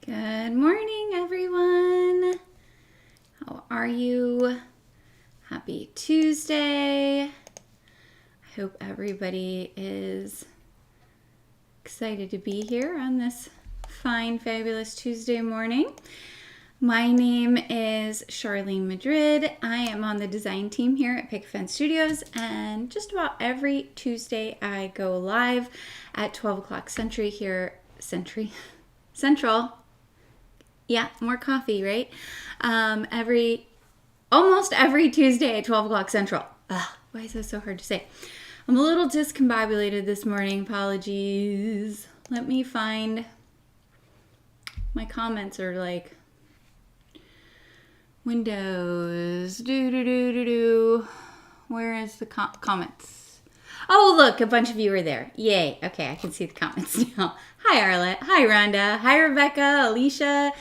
Good morning, everyone. How are you? Happy Tuesday. I hope everybody is excited to be here on this fine, fabulous Tuesday morning. My name is Charlene Madrid. I am on the design team here at Picket Fence Studios, and just about every Tuesday I go live at 12 o'clock Central. Yeah, more coffee, right? Almost every Tuesday at 12 o'clock Central. Ugh, why is that so hard to say? I'm a little discombobulated this morning. Apologies. Let me find... My comments are like... Windows. Where is the comments? Oh, look, a bunch of you are there. Yay. Okay, I can see the comments now. Hi, Arlette. Hi, Rhonda. Hi, Rebecca, Alicia,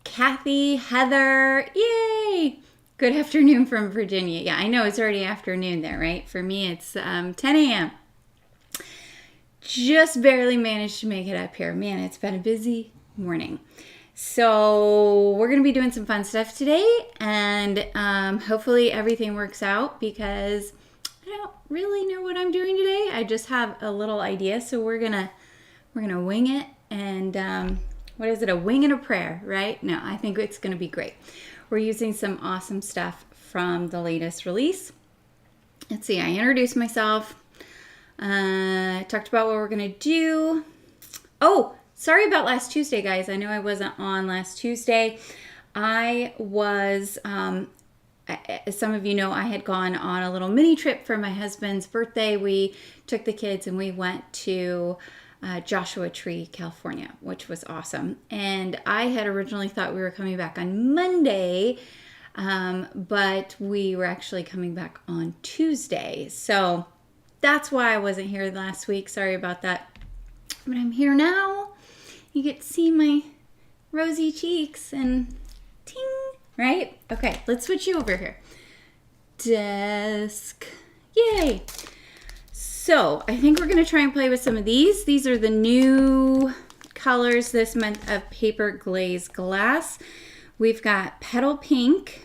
Kathy, Heather. Yay. Good afternoon from Virginia. Yeah, I know it's already afternoon there, right? For me, it's 10 a.m. Just barely managed to make it up here. Man, it's been a busy morning. So we're going to be doing some fun stuff today, and hopefully everything works out because I don't really know what I'm doing today. I just have a little idea, so we're gonna wing it. And what is it? A wing and a prayer, right? No, I think it's gonna be great. We're using some awesome stuff from the latest release. Let's see. I introduced myself. Talked about what we're gonna do. Oh, sorry about last Tuesday, guys. I know I wasn't on last Tuesday. I was. As some of you know, I had gone on a little mini trip for my husband's birthday. We took the kids and we went to Joshua Tree, California, which was awesome. And I had originally thought we were coming back on Monday, but we were actually coming back on Tuesday. So that's why I wasn't here last week. Sorry about that. But I'm here now. You get to see my rosy cheeks and ting. Right? Okay, let's switch you over here. Desk. Yay. So, I think we're going to try and play with some of these. These are the new colors this month of Paper Glaze Glass. We've got Petal Pink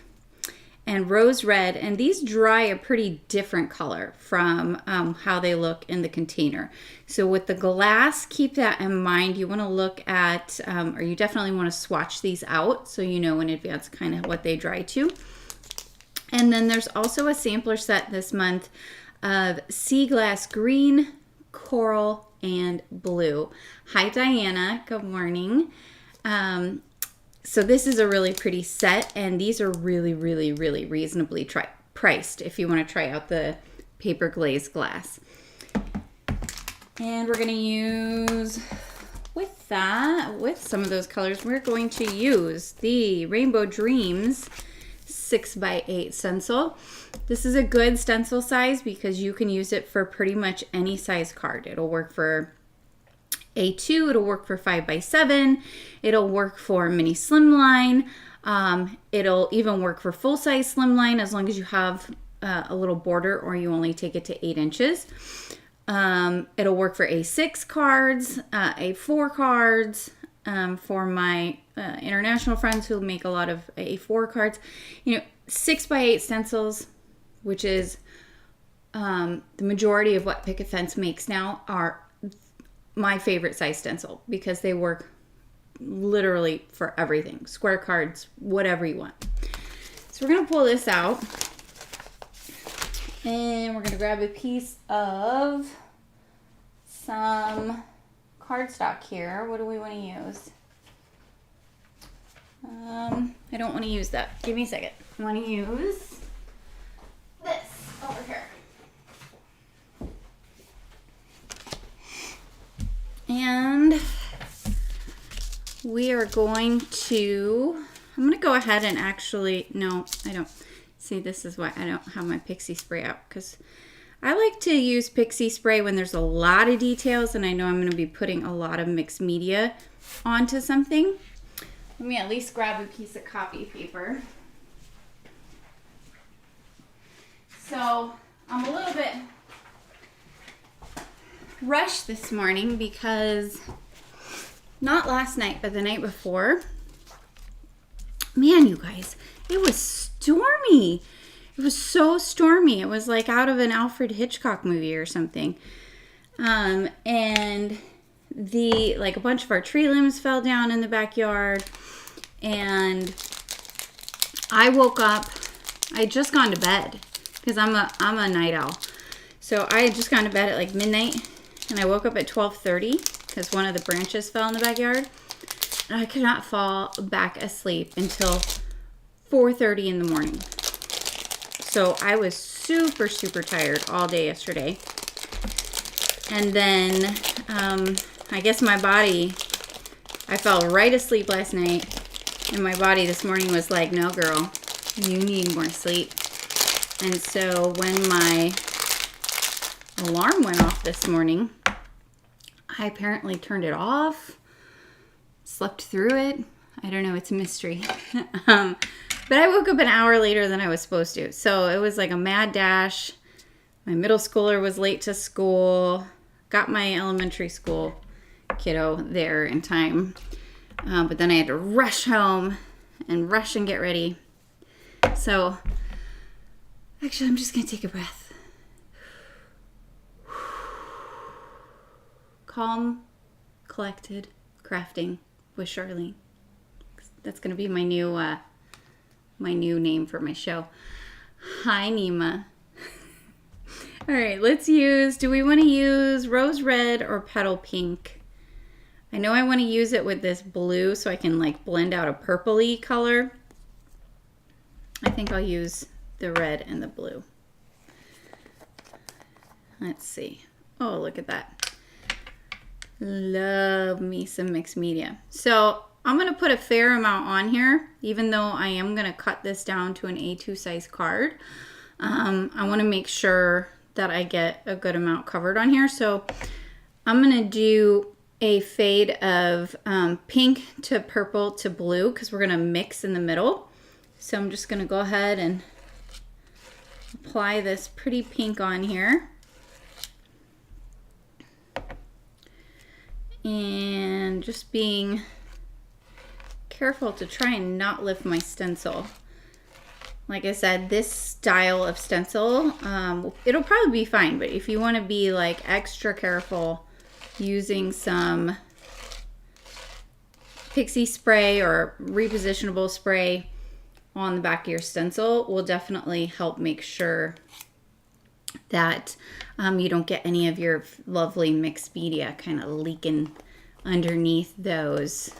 and Rose Red, and these dry a pretty different color from how they look in the container. So with the glass, keep that in mind. You want to look at, or you definitely want to swatch these out so you know in advance kind of what they dry to. And then there's also a sampler set this month of Sea Glass Green, Coral, and Blue. Hi, Diana. Good morning. So this is a really pretty set, and these are really, really, really reasonably priced if you want to try out the Paper Glaze Glass. And we're going to use, with some of those colors, we're going to use the Rainbow Dreams 6x8 stencil. This is a good stencil size because you can use it for pretty much any size card. It'll work for A2, it'll work for 5x7, it'll work for mini slimline, it'll even work for full-size slimline as long as you have a little border or you only take it to 8 inches. It'll work for A6 cards, A4 cards, for my international friends who make a lot of A4 cards. You know, 6x8 stencils, which is the majority of what Picket Fence makes now, are my favorite size stencil because they work literally for everything. Square cards, whatever you want. So we're going to pull this out and we're going to grab a piece of some cardstock here. What do we want to use? I don't want to use that. Give me a second. I want to use this over here. And we are going to, I'm going to go ahead and actually, no, I don't. See, this is why I don't have my pixie spray out, because I like to use pixie spray when there's a lot of details and I know I'm going to be putting a lot of mixed media onto something. Let me at least grab a piece of copy paper. So I'm a little bit rushed this morning because not last night, but the night before, man, you guys, it was stormy. It was so stormy. It was like out of an Alfred Hitchcock movie or something. And a bunch of our tree limbs fell down in the backyard. And I woke up, I had just gone to bed because I'm a night owl. So I had just gone to bed at like midnight, and I woke up at 12:30 because one of the branches fell in the backyard. And I could not fall back asleep until 4:30 in the morning. So I was super, super tired all day yesterday. And then I guess my body, I fell right asleep last night. And my body this morning was like, no, girl, you need more sleep. And so when my alarm went off this morning, I apparently turned it off, slept through it. I don't know, it's a mystery. But I woke up an hour later than I was supposed to. So it was like a mad dash. My middle schooler was late to school. Got my elementary school kiddo there in time. But then I had to rush home and rush and get ready. So, actually, I'm just going to take a breath. Calm, collected, crafting with Charlene. That's going to be my new name for my show. Hi, Nima. All right, let's use, do we want to use rose red or petal pink? I know I want to use it with this blue so I can like blend out a purpley color. I think I'll use the red and the blue. Let's see. Oh, look at that. Love me some mixed media. So I'm going to put a fair amount on here, even though I am going to cut this down to an A2 size card. I want to make sure that I get a good amount covered on here. So I'm going to do a fade of pink to purple to blue because we're going to mix in the middle. So I'm just going to go ahead and apply this pretty pink on here. And just being careful to try and not lift my stencil. Like I said, this style of stencil, it'll probably be fine, but if you want to be like extra careful, using some pixie spray or repositionable spray on the back of your stencil will definitely help make sure that you don't get any of your lovely mixed media kind of leaking underneath those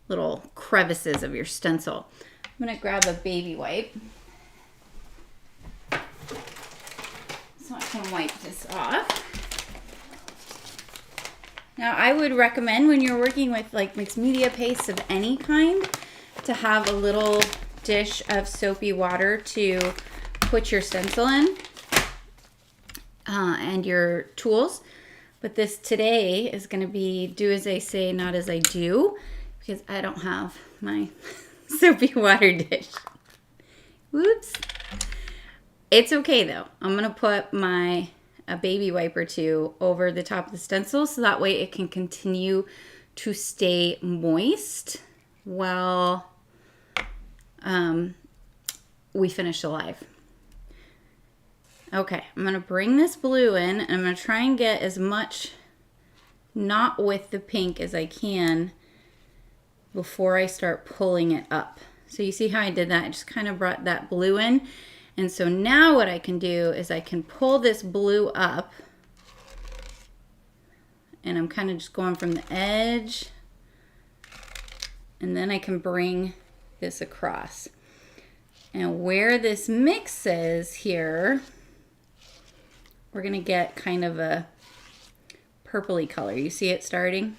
little crevices of your stencil. I'm going to grab a baby wipe so I can wipe this off. Now, I would recommend when you're working with like mixed media pastes of any kind to have a little dish of soapy water to put your stencil in and your tools. But this today is going to be do as I say, not as I do, because I don't have my soapy water dish. Whoops. It's okay though. I'm going to put a baby wipe or two over the top of the stencil so that way it can continue to stay moist while we finish alive. Okay, I'm going to bring this blue in and I'm going to try and get as much not with the pink as I can before I start pulling it up. So you see how I did that? I just kind of brought that blue in. And so now what I can do is I can pull this blue up and I'm kind of just going from the edge and then I can bring this across. And where this mixes here, we're going to get kind of a purpley color. You see it starting?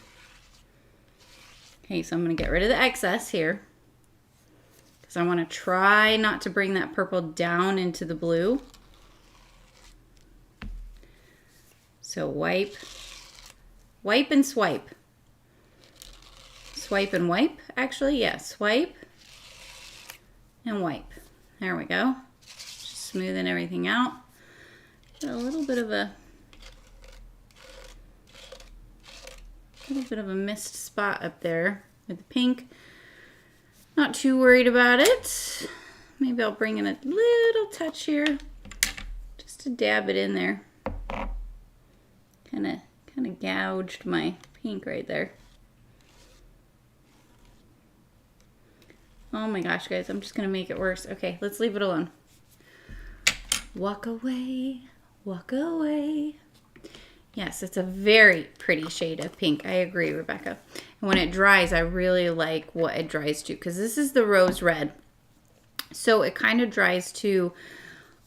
Okay, so I'm going to get rid of the excess here. So I want to try not to bring that purple down into the blue. So wipe, wipe and swipe. Swipe and wipe, actually, yeah, swipe and wipe. There we go. Just smoothing everything out. A little bit of a A little bit of a missed spot up there with the pink. Not too worried about it. Maybe I'll bring in a little touch here just to dab it in there. Kind of gouged my pink right there. Oh my gosh, guys, I'm just gonna make it worse. Okay, let's leave it alone. Walk away, walk away. Yes, it's a very pretty shade of pink. I agree, Rebecca. And when it dries, I really like what it dries to, because this is the rose red. So it kind of dries to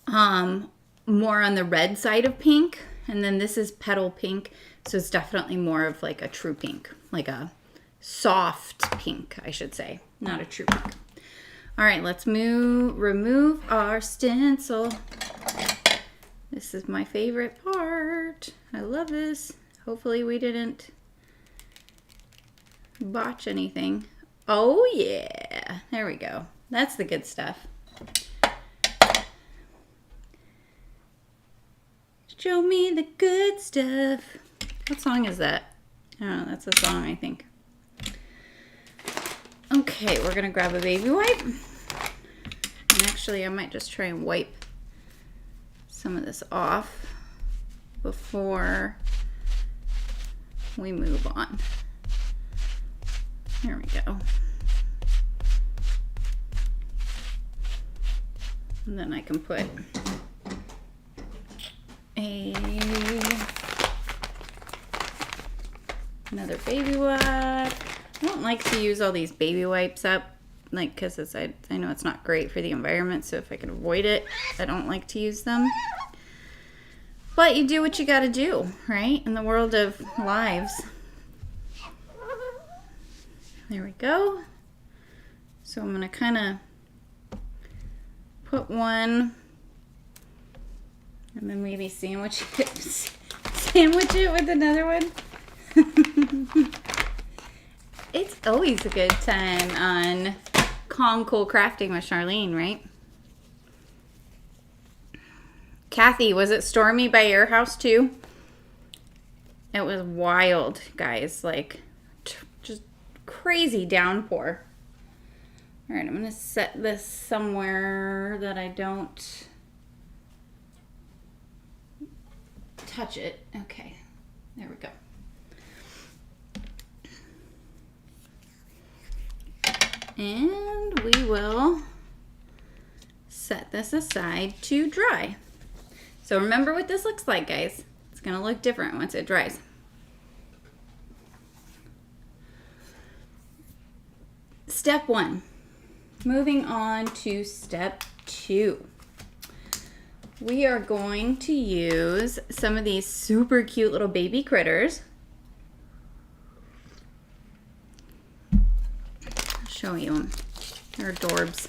more on the red side of pink. And then this is petal pink. So it's definitely more of like a true pink, like a soft pink, I should say, not a true pink. All right, let's remove our stencil. This is my favorite part. I love this. Hopefully we didn't botch anything. Oh yeah, there we go. That's the good stuff. Show me the good stuff. What song is that? Oh, that's a song, I think. Okay, we're gonna grab a baby wipe. And actually, I might just try and wipe some of this off before we move on. There we go. And then I can put another baby wipe. I don't like to use all these baby wipes up, like, because I know it's not great for the environment, so if I can avoid it, I don't like to use them. But you do what you gotta do, right? In the world of lives. There we go. So I'm gonna kind of put one and then maybe sandwich it with another one. It's always a good time on Cool Crafting with Charlene, right? Kathy, was it stormy by your house too? It was wild, guys. Like, just crazy downpour. All right, I'm going to set this somewhere that I don't touch it. Okay, there we go. And we will set this aside to dry. So remember what this looks like, guys. It's gonna look different once it dries. Step 1. Moving on to step 2. We are going to use some of these super cute little baby critters. I'll show you them. They're adorbs.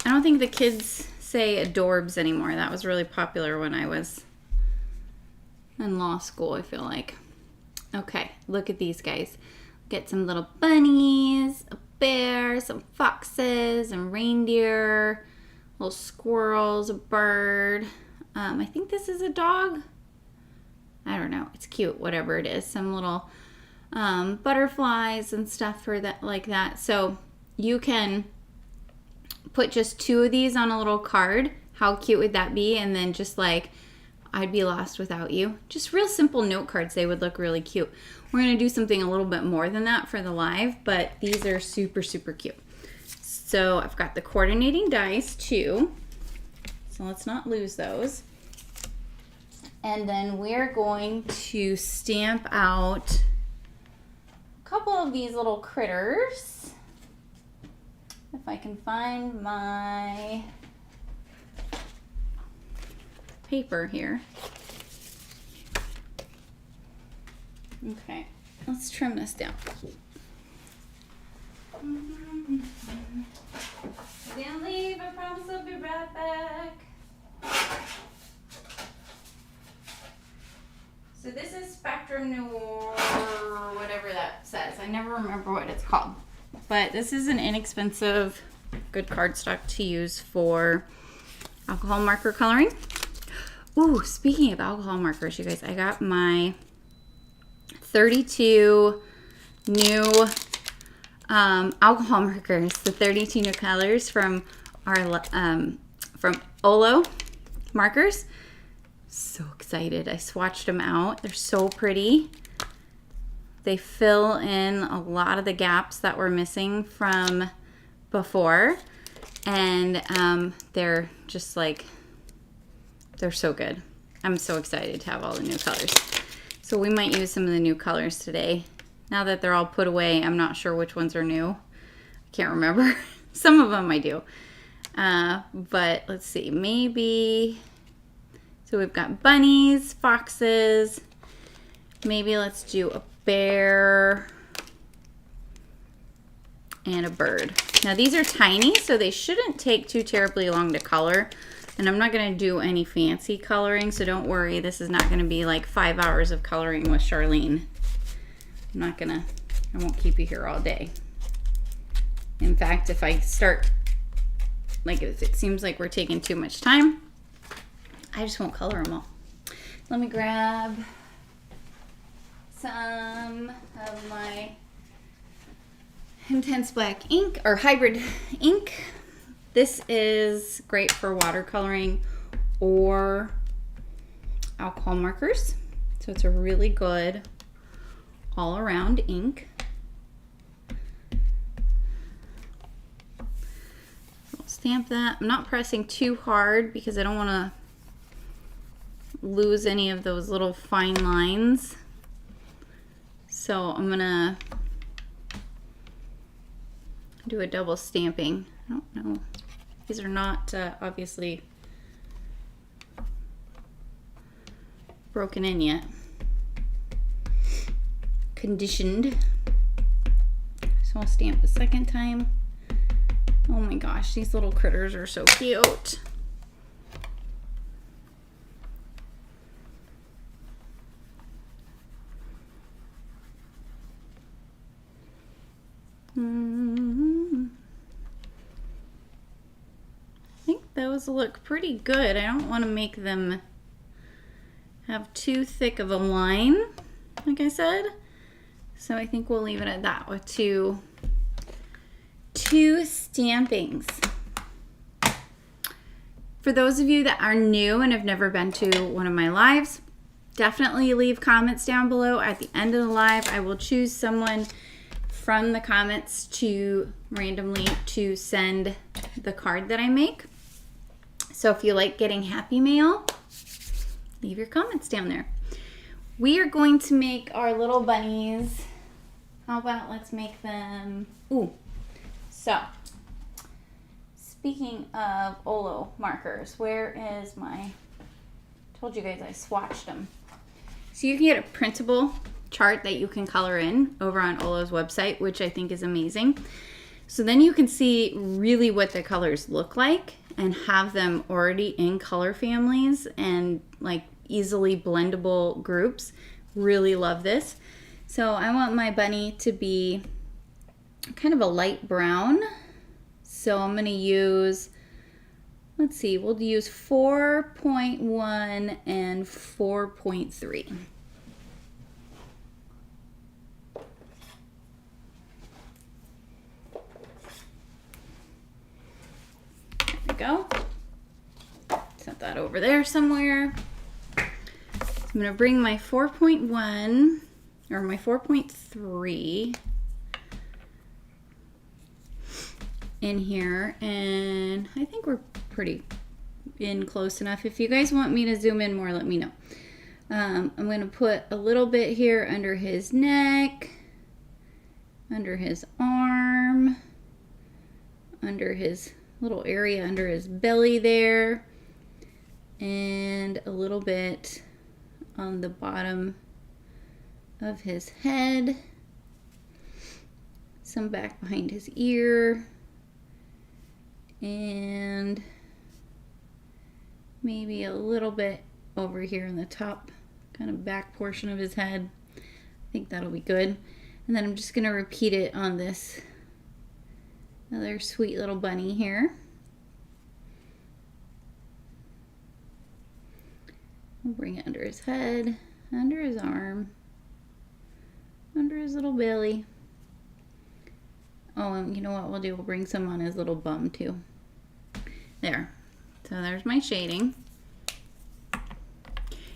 I don't think the kids say adorbs anymore. That was really popular when I was in law school, I feel like. Okay, look at these guys. Get some little bunnies, a bear, some foxes, and reindeer, little squirrels, a bird. I think this is a dog. I don't know. It's cute, whatever it is. Some little butterflies and stuff for that, like that. So you can put just 2 of these on a little card. How cute would that be? And then just like, I'd be lost without you. Just real simple note cards. They would look really cute. We're going to do something a little bit more than that for the live, but these are super, super cute. So I've got the coordinating dies too. So let's not lose those. And then we're going to stamp out a couple of these little critters. If I can find my paper here. Okay, let's trim this down. Don't leave, I promise I'll be right back. So this is Spectrum Noir, whatever that says. I never remember what it's called. But this is an inexpensive, good cardstock to use for alcohol marker coloring. Ooh, speaking of alcohol markers, you guys, I got my 32 new alcohol markers, the 32 new colors from our from Olo markers. So excited. I swatched them out. They're so pretty. They fill in a lot of the gaps that were missing from before. And they're just like, they're so good. I'm so excited to have all the new colors. So we might use some of the new colors today. Now that they're all put away, I'm not sure which ones are new. I can't remember. Some of them I do. But let's see, maybe, so we've got bunnies, foxes, maybe let's do a bear and a bird. Now these are tiny, so they shouldn't take too terribly long to color. And I'm not gonna do any fancy coloring, so don't worry, this is not gonna be like 5 hours of coloring with Charlene. I won't keep you here all day. In fact, if I start, like if it seems like we're taking too much time, I just won't color them all. Let me grab some of my Intense Black ink, or hybrid ink. This is great for watercoloring or alcohol markers. So it's a really good all-around ink. I'll stamp that. I'm not pressing too hard because I don't want to lose any of those little fine lines. So I'm gonna do a double stamping. I don't know. These are not obviously broken in yet. Conditioned. So I'll stamp the second time. Oh my gosh, these little critters are so cute. I think those look pretty good. I don't want to make them have too thick of a line, like I said. So I think we'll leave it at that with two stampings. For those of you that are new and have never been to one of my lives, definitely leave comments down below. At the end of the live, I will choose someone from the comments to randomly to send the card that I make. So if you like getting happy mail, leave your comments down there. We are going to make our little bunnies. How about let's make them, so speaking of Olo markers, where is my, told you guys I swatched them. So you can get a printable chart that you can color in over on Olo's website, which I think is amazing. So then you can see really what the colors look like and have them already in color families and like easily blendable groups. Really love this. So I want my bunny to be kind of a light brown. So I'm going to use, let's see, we'll use 4.1 and 4.3. There we go. Set that over there somewhere. So I'm going to bring my 4.1 or my 4.3 in here, and I think we're pretty in close enough. If you guys want me to zoom in more, let me know. I'm going to put a little bit here under his neck, under his arm, under his little area under his belly there, and a little bit on the bottom of his head, some back behind his ear, and maybe a little bit over here in the top kind of back portion of his head. I think that'll be good. And then I'm just going to repeat it on this other sweet little bunny here. I'll bring it under his head, under his arm, for his little belly. Oh, and you know what we'll do? We'll bring some on his little bum too. There. So there's my shading.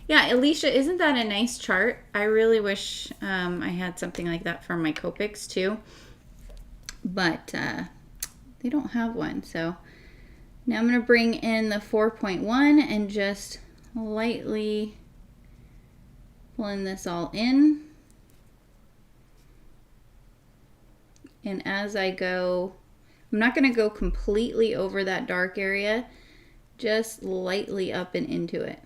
Yeah, Alicia, isn't that a nice chart? I really wish I had something like that for my Copics too. But they don't have one. So now I'm going to bring in the 4.1 and just lightly blend this all in. And as I go, I'm not going to go completely over that dark area, just lightly up and into it.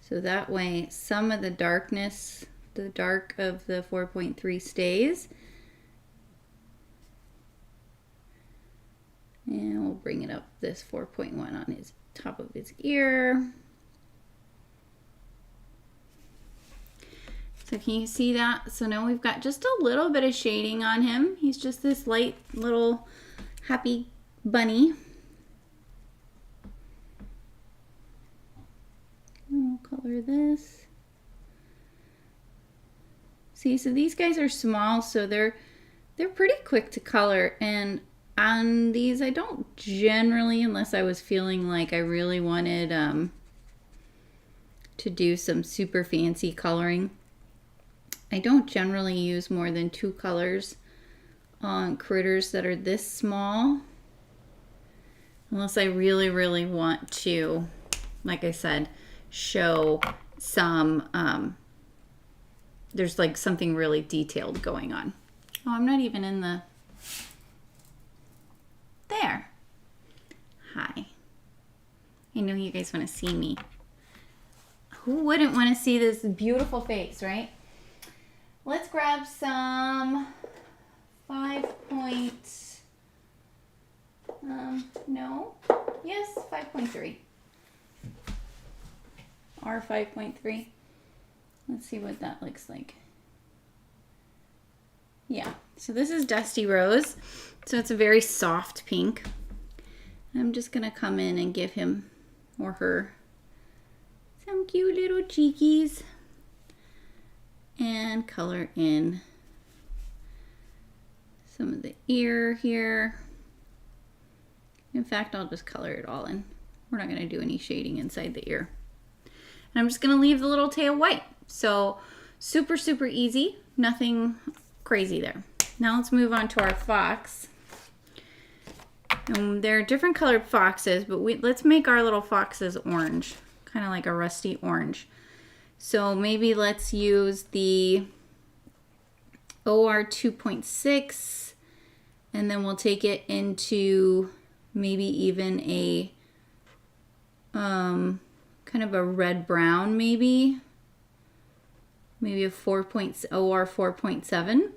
So that way some of the darkness, the dark of the 4.3 stays. And we'll bring it up this 4.1 on his top of his ear. So can you see that? So now we've got just a little bit of shading on him. He's just this light little happy bunny. And we'll color this. See, so these guys are small, so they're pretty quick to color. And on these, I don't generally, unless I was feeling like I really wanted to do some super fancy coloring, I don't generally use more than 2 colors on critters that are this small, unless I really, really want to, like I said, show some, there's like something really detailed going on. Oh, I'm not even in the, there. Hi. I know you guys want to see me. Who wouldn't want to see this beautiful face, right? Let's grab some 5.3. Or 5.3. Let's see what that looks like. Yeah, so this is Dusty Rose. So it's a very soft pink. I'm just gonna come in and give him or her some cute little cheekies. And color in some of the ear here. In fact, I'll just color it all in. We're not going to do any shading inside the ear. And I'm just going to leave the little tail white. So super, super easy. Nothing crazy there. Now let's move on to our fox. There are different colored foxes, but let's make our little foxes orange. Kind of like a rusty orange. So maybe let's use the OR 2.6 and then we'll take it into maybe even a kind of a red brown maybe a OR 4.7.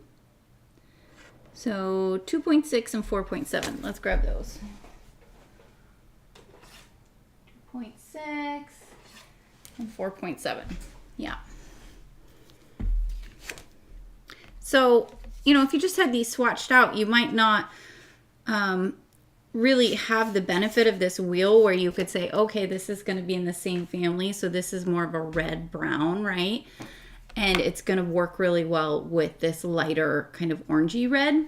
So 2.6 and 4.7. Let's grab those. 2.6 and 4.7. Yeah. So, you know, if you just had these swatched out, you might not really have the benefit of this wheel where you could say, okay, this is going to be in the same family. So this is more of a red brown, right? And it's going to work really well with this lighter kind of orangey red.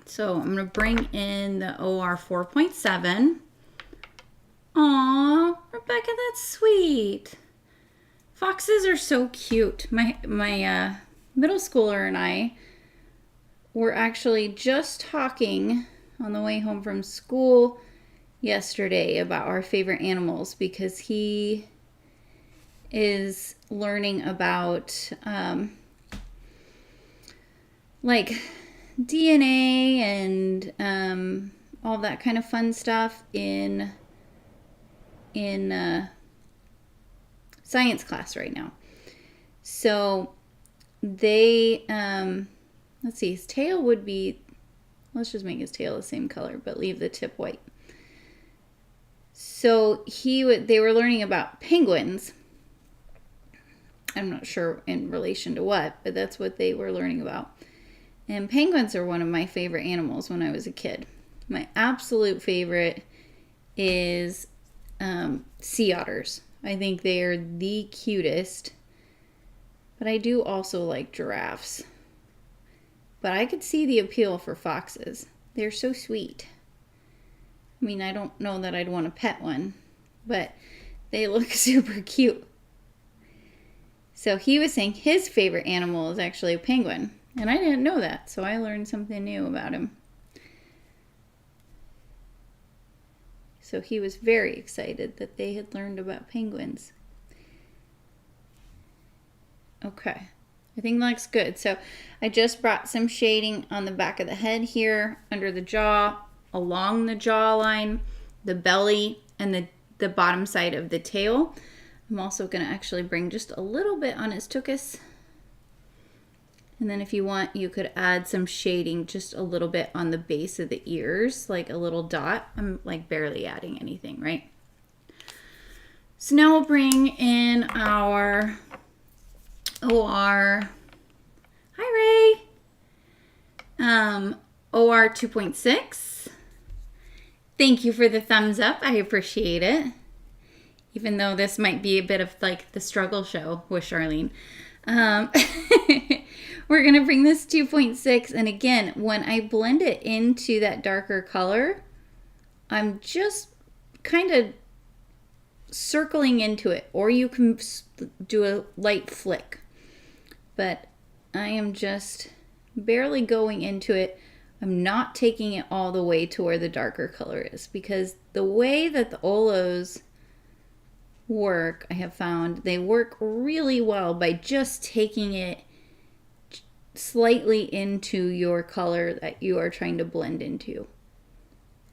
So I'm going to bring in the OR 4.7. Aw, Rebecca, that's sweet. Foxes are so cute. My middle schooler and I were actually just talking on the way home from school yesterday about our favorite animals because he is learning about like DNA and all that kind of fun stuff in science class right now. So they, let's see, his tail would be, let's just make his tail the same color, but leave the tip white. So they were learning about penguins. I'm not sure in relation to what, but that's what they were learning about. And penguins are one of my favorite animals when I was a kid. My absolute favorite is sea otters. I think they are the cutest. But I do also like giraffes. But I could see the appeal for foxes. They're so sweet. I mean, I don't know that I'd want to pet one, but they look super cute. So he was saying his favorite animal is actually a penguin. And I didn't know that, so I learned something new about him. So he was very excited that they had learned about penguins. Okay, I think that looks good. So I just brought some shading on the back of the head here, under the jaw, along the jawline, the belly, and the bottom side of the tail. I'm also going to actually bring just a little bit on his tuchus. And then if you want, you could add some shading just a little bit on the base of the ears, like a little dot. I'm like barely adding anything, right? So now we'll bring in our OR. Hi, Ray. OR 2.6. Thank you for the thumbs up. I appreciate it. Even though this might be a bit of like the struggle show with Charlene. We're going to bring this 2.6, and again, when I blend it into that darker color, I'm just kind of circling into it, or you can do a light flick. But I am just barely going into it. I'm not taking it all the way to where the darker color is, because the way that the Olos work, I have found, they work really well by just taking it slightly into your color that you are trying to blend into.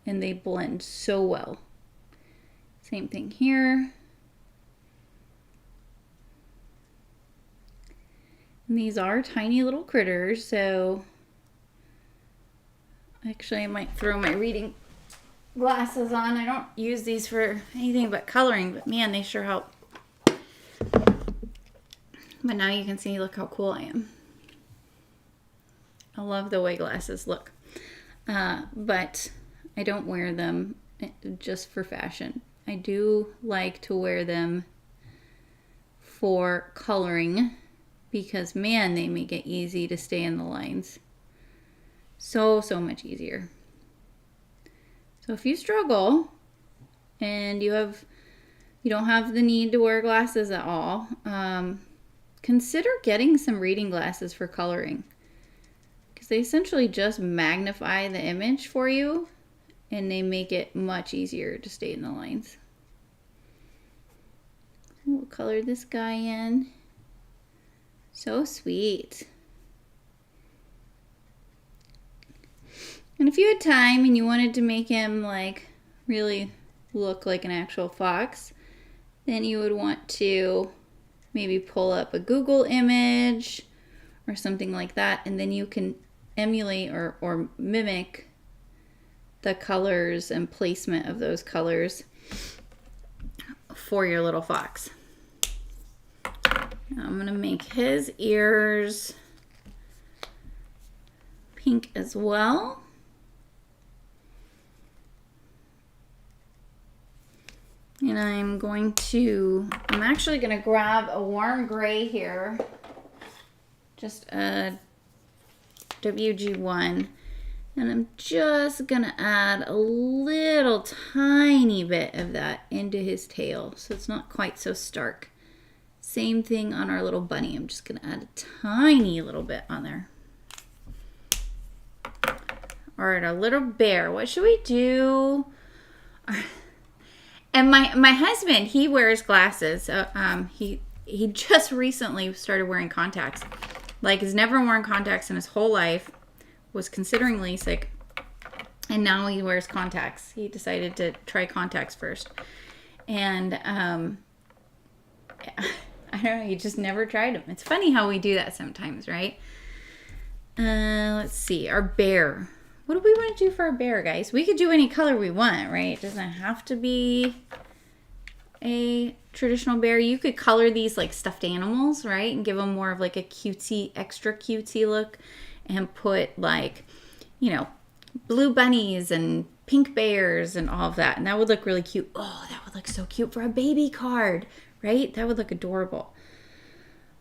And they blend so well. Same thing here. And these are tiny little critters, so actually I might throw my reading glasses on. I don't use these for anything but coloring, but man, they sure help. But now you can see, look how cool I am. I love the way glasses look. But I don't wear them just for fashion. I do like to wear them for coloring because, man, they make it easy to stay in the lines. So much easier. So if you struggle and you don't have the need to wear glasses at all, consider getting some reading glasses for coloring. Because they essentially just magnify the image for you and they make it much easier to stay in the lines. We'll color this guy in. So sweet. And if you had time and you wanted to make him like really look like an actual fox, then you would want to maybe pull up a Google image or something like that, and then you can emulate or mimic the colors and placement of those colors for your little fox. Now I'm going to make his ears pink as well. And I'm actually going to grab a warm gray here, just a WG1, and I'm just going to add a little tiny bit of that into his tail so it's not quite so stark. Same thing on our little bunny. I'm just going to add a tiny little bit on there. All right, our little bear. What should we do? And my husband, he wears glasses. He just recently started wearing contacts. Like, he's never worn contacts in his whole life. Was considering LASIK. And now he wears contacts. He decided to try contacts first. And I don't know, he just never tried them. It's funny how we do that sometimes, right? Let's see, our bear. What do we want to do for our bear, guys? We could do any color we want, right? It doesn't have to be a traditional bear. You could color these like stuffed animals, right? And give them more of like a cutesy, extra cutesy look. And put like, you know, blue bunnies and pink bears and all of that. And that would look really cute. Oh, that would look so cute for a baby card, right? That would look adorable.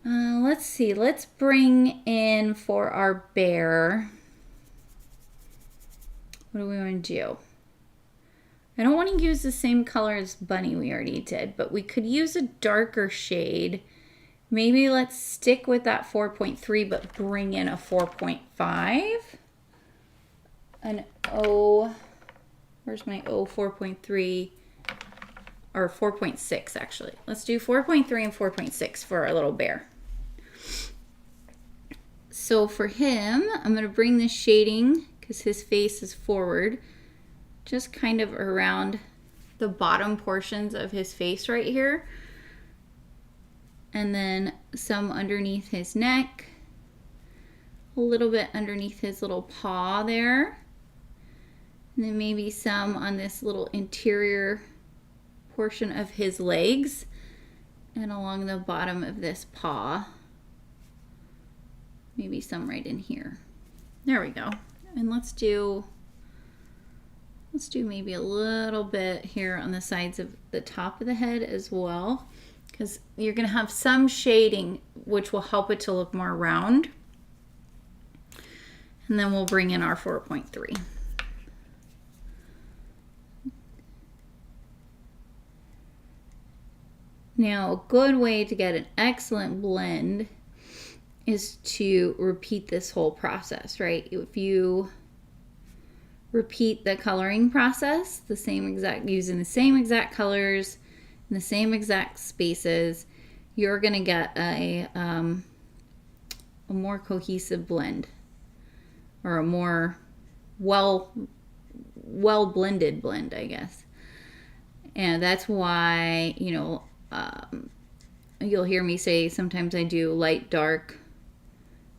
Let's see. Let's bring in for our bear. What do we want to do? I don't want to use the same color as Bunny we already did, but we could use a darker shade. Maybe let's stick with that 4.3, but bring in a 4.5. An O, where's my O, 4.3, or 4.6 actually. Let's do 4.3 and 4.6 for our little bear. So for him, I'm going to bring this shading, because his face is forward, just kind of around the bottom portions of his face right here. And then some underneath his neck, a little bit underneath his little paw there. And then maybe some on this little interior portion of his legs and along the bottom of this paw. Maybe some right in here. There we go. And let's do maybe a little bit here on the sides of the top of the head as well, because you're going to have some shading which will help it to look more round. And then we'll bring in our 4.3. Now, a good way to get an excellent blend is to repeat this whole process, right? If you repeat the coloring process, using the same exact colors in the same exact spaces, you're gonna get a more cohesive blend, or a more well blended blend, I guess. And that's why, you know, you'll hear me say sometimes I do light, dark,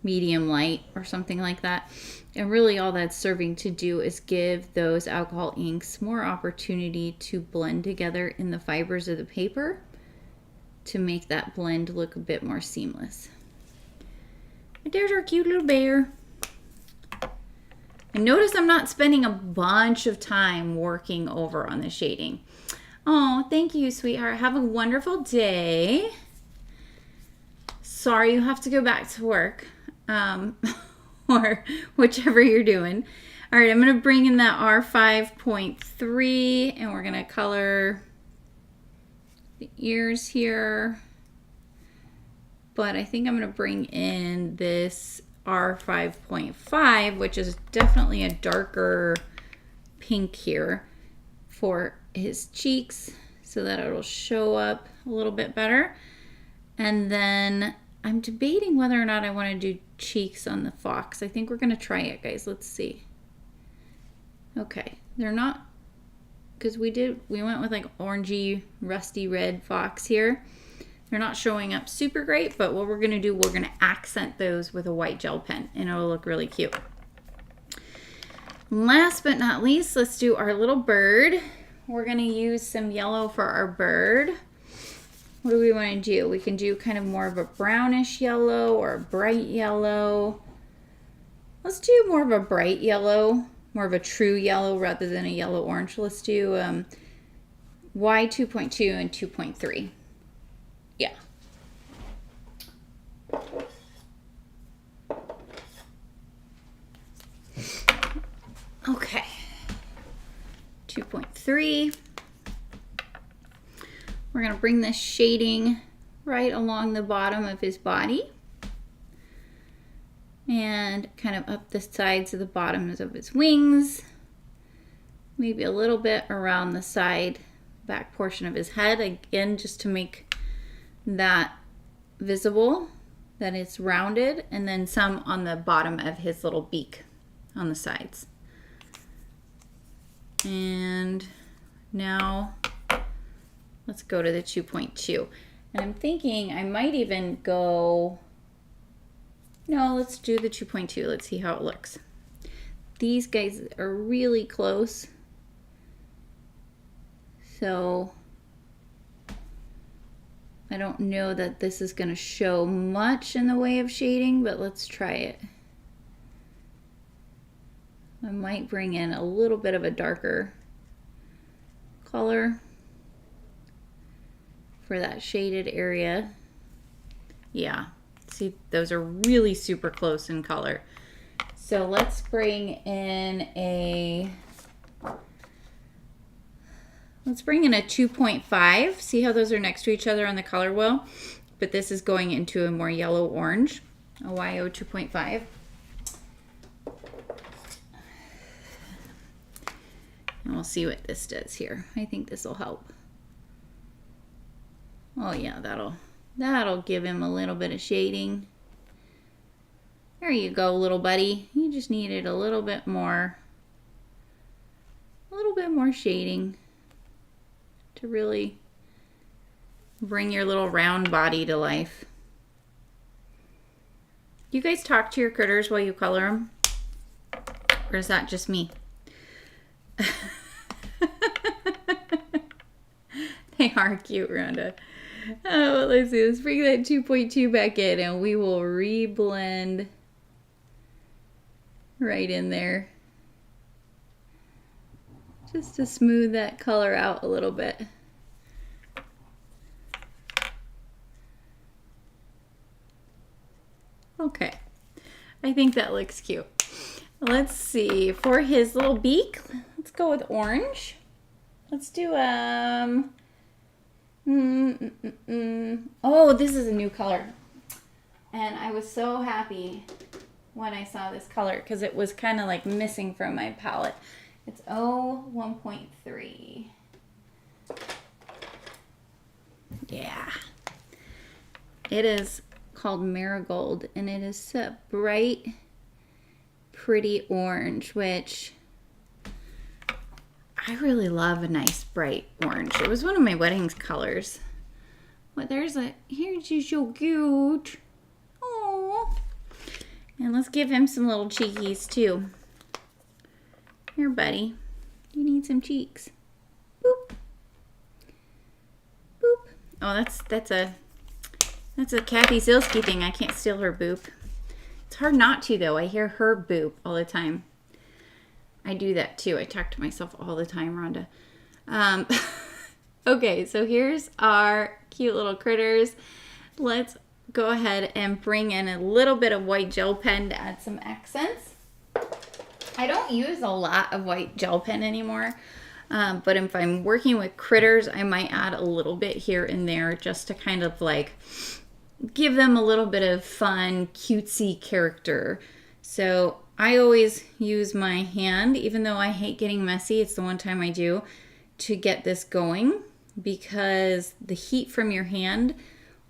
medium, light, or something like that. And really all that's serving to do is give those alcohol inks more opportunity to blend together in the fibers of the paper to make that blend look a bit more seamless. But there's our cute little bear. And notice I'm not spending a bunch of time working over on the shading. Oh, thank you, sweetheart. Have a wonderful day. Sorry you have to go back to work. Or whichever you're doing. All right, I'm going to bring in that R5.3 and we're going to color the ears here. But I think I'm going to bring in this R5.5, which is definitely a darker pink here for his cheeks so that it'll show up a little bit better. And then I'm debating whether or not I want to do cheeks on the fox. I think we're going to try it, guys. Let's see. Okay, they're not, because we went with like orangey, rusty red fox here. They're not showing up super great, but what we're going to do, we're going to accent those with a white gel pen and it'll look really cute. Last but not least, let's do our little bird. We're going to use some yellow for our bird. What do we want to do? We can do kind of more of a brownish yellow or a bright yellow. Let's do more of a bright yellow, more of a true yellow rather than a yellow orange. Let's do Y2.2 and 2.3. Yeah. Okay. 2.3. We're going to bring this shading right along the bottom of his body and kind of up the sides of the bottoms of his wings, maybe a little bit around the side back portion of his head, again just to make that visible that it's rounded, and then some on the bottom of his little beak on the sides. And now let's go to the 2.2. And I'm thinking I might even go, no, let's do the 2.2. Let's see how it looks. These guys are really close. So I don't know that this is going to show much in the way of shading, but let's try it. I might bring in a little bit of a darker color for that shaded area. Yeah, see, those are really super close in color. So let's bring in a 2.5. See how those are next to each other on the color wheel? But this is going into a more yellow orange, a YO 2.5. And we'll see what this does here. I think this will help. Oh yeah, that'll give him a little bit of shading. There you go, little buddy. You just needed a little bit more shading to really bring your little round body to life. You guys talk to your critters while you color them? Or is that just me? They are cute, Rhonda. Oh, let's see. Let's bring that 2.2 back in and we will reblend right in there. Just to smooth that color out a little bit. Okay. I think that looks cute. Let's see. For his little beak, let's go with orange. Let's do oh, this is a new color. And I was so happy when I saw this color because it was kind of like missing from my palette. It's 1.3. Yeah. It is called Marigold and it is a bright, pretty orange, which I really love a nice bright orange. It was one of my wedding colors. But here's she's so cute. Oh. And let's give him some little cheekies too. Here, buddy. You need some cheeks. Boop. Boop. Oh, that's a Kathy Zilski thing. I can't steal her boop. It's hard not to though. I hear her boop all the time. I do that too. I talk to myself all the time, Rhonda. Okay, so here's our cute little critters. Let's go ahead and bring in a little bit of white gel pen to add some accents. I don't use a lot of white gel pen anymore, but if I'm working with critters, I might add a little bit here and there just to kind of like give them a little bit of fun, cutesy character. So I always use my hand, even though I hate getting messy. It's the one time I do, to get this going because the heat from your hand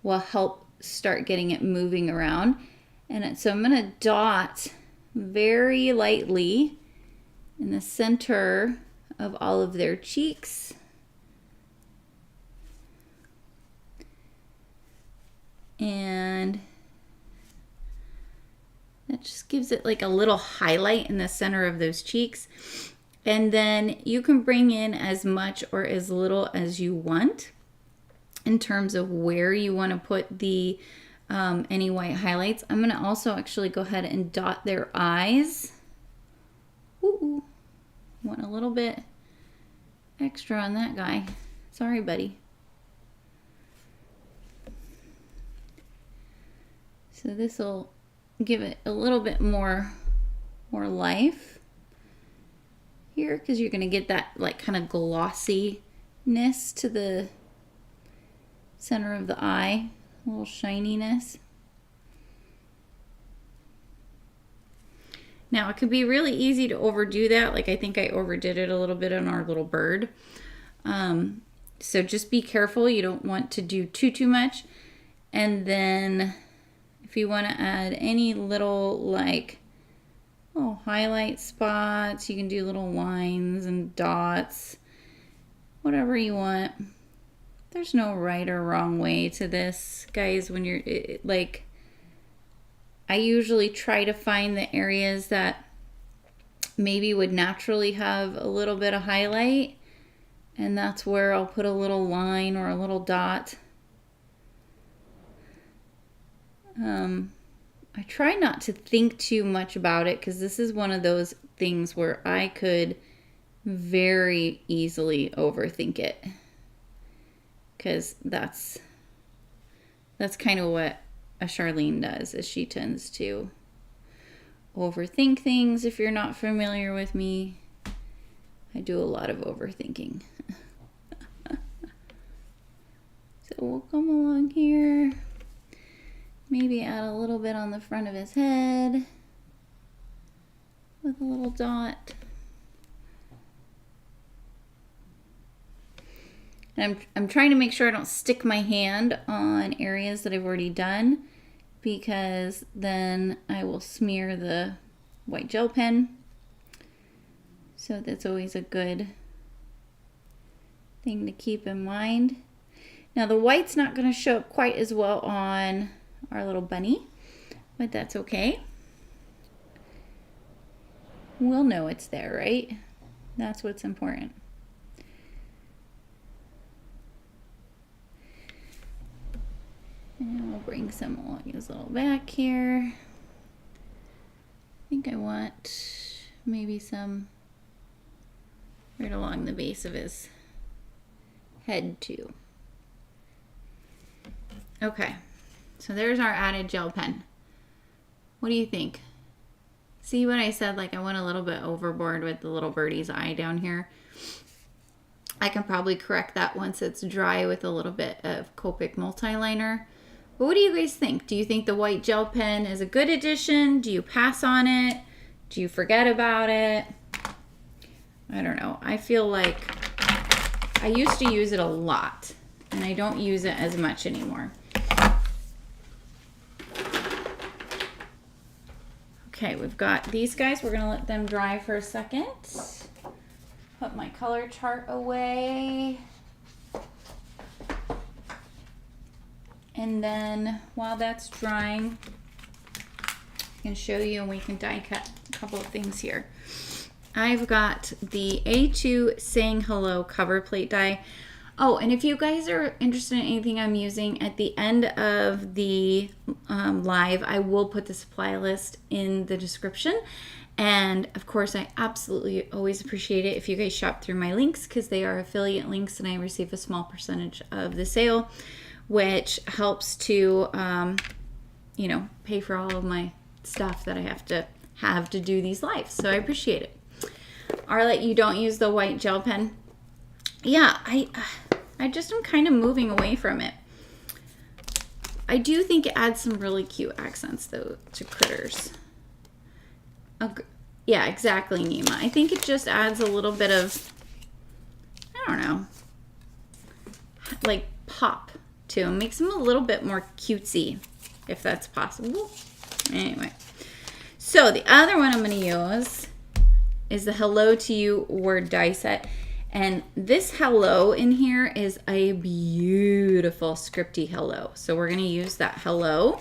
will help start getting it moving around. And so I'm going to dot very lightly in the center of all of their cheeks. And that just gives it like a little highlight in the center of those cheeks. And then you can bring in as much or as little as you want in terms of where you want to put the any white highlights. I'm going to also actually go ahead and dot their eyes. Ooh, want a little bit extra on that guy. Sorry, buddy. So this will give it a little bit more life here because you're going to get that like kind of glossiness to the center of the eye, a little shininess. Now it could be really easy to overdo that. Like I think I overdid it a little bit on our little bird. So just be careful. You don't want to do too much. And then if you want to add any little like highlight spots, you can do little lines and dots, whatever you want. There's no right or wrong way to this, guys. When you're like, I usually try to find the areas that maybe would naturally have a little bit of highlight, and that's where I'll put a little line or a little dot. I try not to think too much about it because this is one of those things where I could very easily overthink it, because that's kind of what a Charlene does, is she tends to overthink things. If you're not familiar with me, I do a lot of overthinking. So we'll come along here, maybe add a little bit on the front of his head with a little dot. And I'm trying to make sure I don't stick my hand on areas that I've already done, because then I will smear the white gel pen. So that's always a good thing to keep in mind. Now the white's not going to show up quite as well on our little bunny, but that's okay. We'll know it's there, right? That's what's important. And we'll bring some along his little back here. I think I want maybe some right along the base of his head too. Okay, so there's our added gel pen. What do you think? See what I said? Like, I went a little bit overboard with the little birdie's eye down here. I can probably correct that once it's dry with a little bit of Copic multi-liner. But what do you guys think? Do you think the white gel pen is a good addition? Do you pass on it? Do you forget about it? I don't know. I feel like I used to use it a lot, and I don't use it as much anymore. Okay, we've got these guys. We're going to let them dry for a second. Put my color chart away. And then while that's drying, I can show you, and we can die cut a couple of things here. I've got the A2 Saying Hello cover plate die. Oh, and if you guys are interested in anything I'm using, at the end of the live, I will put the supply list in the description. And of course, I absolutely always appreciate it if you guys shop through my links, because they are affiliate links and I receive a small percentage of the sale, which helps to, you know, pay for all of my stuff that I have to do these lives. So I appreciate it. Arlette, you don't use the white gel pen? Yeah, I just am kind of moving away from it. I do think it adds some really cute accents, though, to critters. Yeah, exactly, Nima. I think it just adds a little bit of, I don't know, like pop to him. Makes him a little bit more cutesy, if that's possible. Anyway, so the other one I'm going to use is the Hello to You word die set. And this hello in here is a beautiful scripty hello. So we're going to use that hello.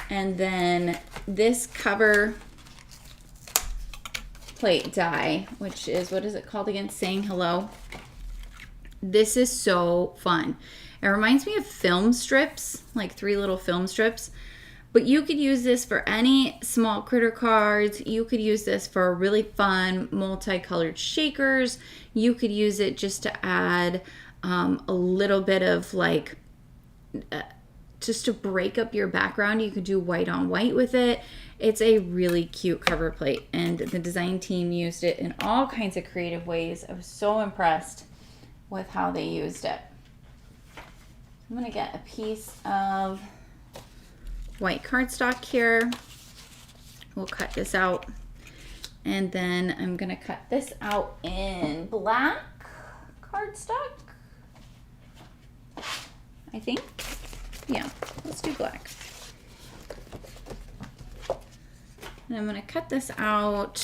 And then this cover plate die, which is, what is it called again? Saying Hello. This is so fun. It reminds me of film strips, like 3 little film strips. But you could use this for any small critter cards. You could use this for really fun multicolored shakers. You could use it just to add a little bit of like, just to break up your background. You could do white on white with it. It's a really cute cover plate, and the design team used it in all kinds of creative ways. I was so impressed with how they used it. I'm gonna get a piece of white cardstock here. We'll cut this out, and then I'm gonna cut this out in black cardstock, I think. Yeah, let's do black. And I'm gonna cut this out.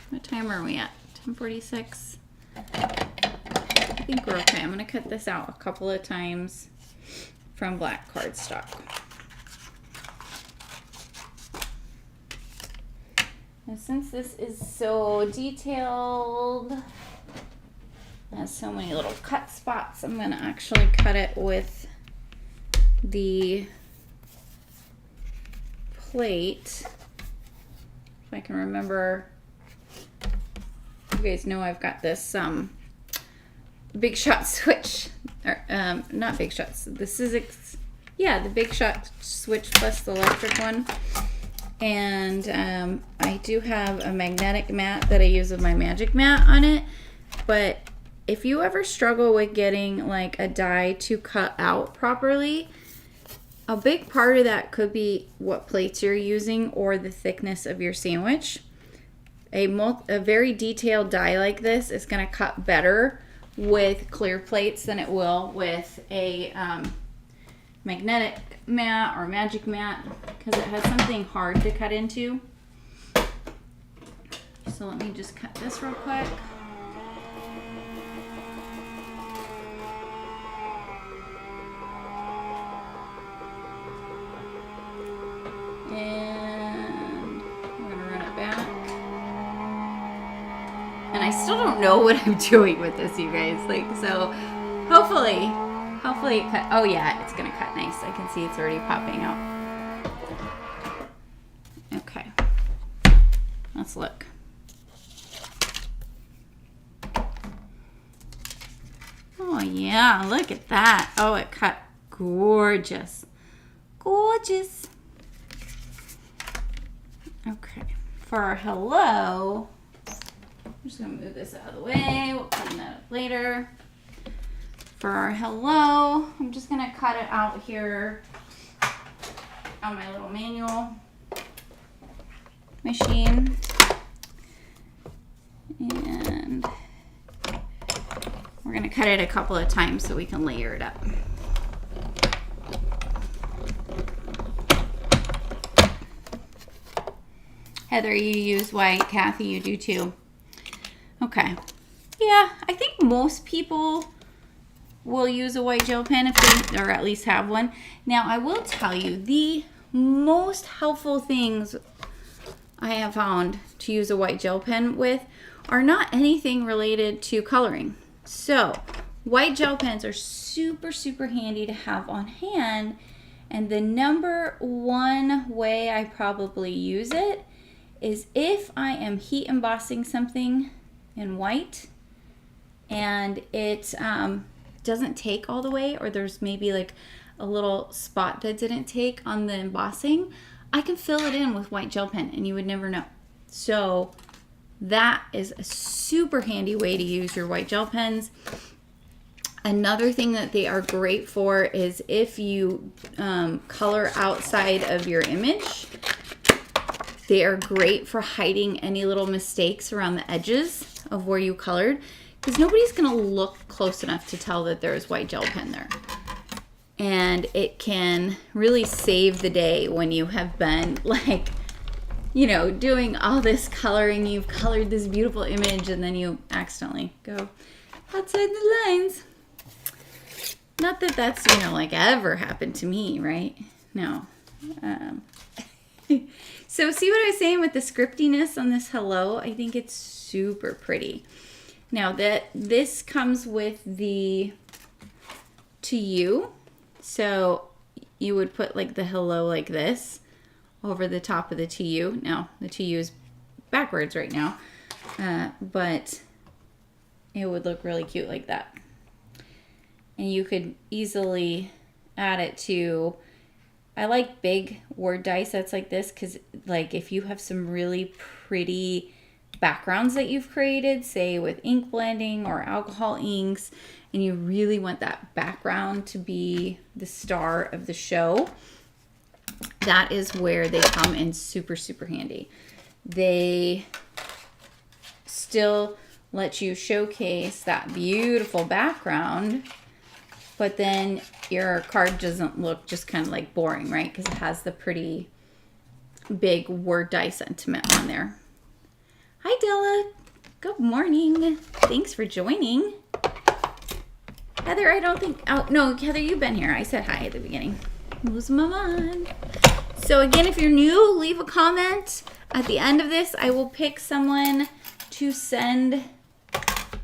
What time are we at? 10:46. I think we're okay. I'm gonna cut this out a couple of times from black cardstock. And since this is so detailed, has so many little cut spots, I'm gonna actually cut it with the plate. If I can remember. You guys know I've got this Big Shot switch. Or, not Big Shots. This is, the Big Shot switch plus the electric one. And I do have a magnetic mat that I use with my magic mat on it. But if you ever struggle with getting like a die to cut out properly, a big part of that could be what plates you're using or the thickness of your sandwich. A very detailed die like this is going to cut better with clear plates than it will with a magnetic mat or magic mat, because it has something hard to cut into. So let me just cut this real quick. And we're going to run it back. And I still don't know what I'm doing with this, you guys. Like, so hopefully it cut. Oh yeah, it's gonna cut nice. I can see it's already popping out. Okay, let's look. Oh yeah, look at that. Oh, it cut gorgeous. Gorgeous. Okay, for our hello, I'm just gonna move this out of the way. We'll clean that up later. For our hello, I'm just gonna cut it out here on my little manual machine. And we're gonna cut it a couple of times so we can layer it up. Heather, you use white. Kathy, you do too. Okay. Yeah, I think most people will use a white gel pen if they, or at least have one. Now, I will tell you, the most helpful things I have found to use a white gel pen with are not anything related to coloring. So, white gel pens are super, super handy to have on hand. And the number one way I probably use it is if I am heat embossing something in white and it doesn't take all the way, or there's maybe like a little spot that didn't take on the embossing, I can fill it in with white gel pen and you would never know. So that is a super handy way to use your white gel pens. Another thing that they are great for is if you color outside of your image. They are great for hiding any little mistakes around the edges of where you colored, because nobody's going to look close enough to tell that there's white gel pen there. And it can really save the day when you have been like, you know, doing all this coloring. You've colored this beautiful image and then you accidentally go outside the lines. Not that that's, you know, like ever happened to me, right? No. So see what I was saying with the scriptiness on this hello? I think it's super pretty. Now that this comes with the to you, so you would put like the hello like this over the top of the to you. Now the to you is backwards right now, but it would look really cute like that. And you could easily add it to, I like big word die sets like this because like if you have some really pretty backgrounds that you've created, say with ink blending or alcohol inks, and you really want that background to be the star of the show, that is where they come in super, super handy. They still let you showcase that beautiful background, but then your card doesn't look just kind of like boring, right? Because it has the pretty big word die sentiment on there. Hi, Della. Good morning. Thanks for joining. Heather, I don't think... Oh, no, Heather, you've been here. I said hi at the beginning. Losing my mind. So, again, if you're new, leave a comment. At the end of this, I will pick someone to send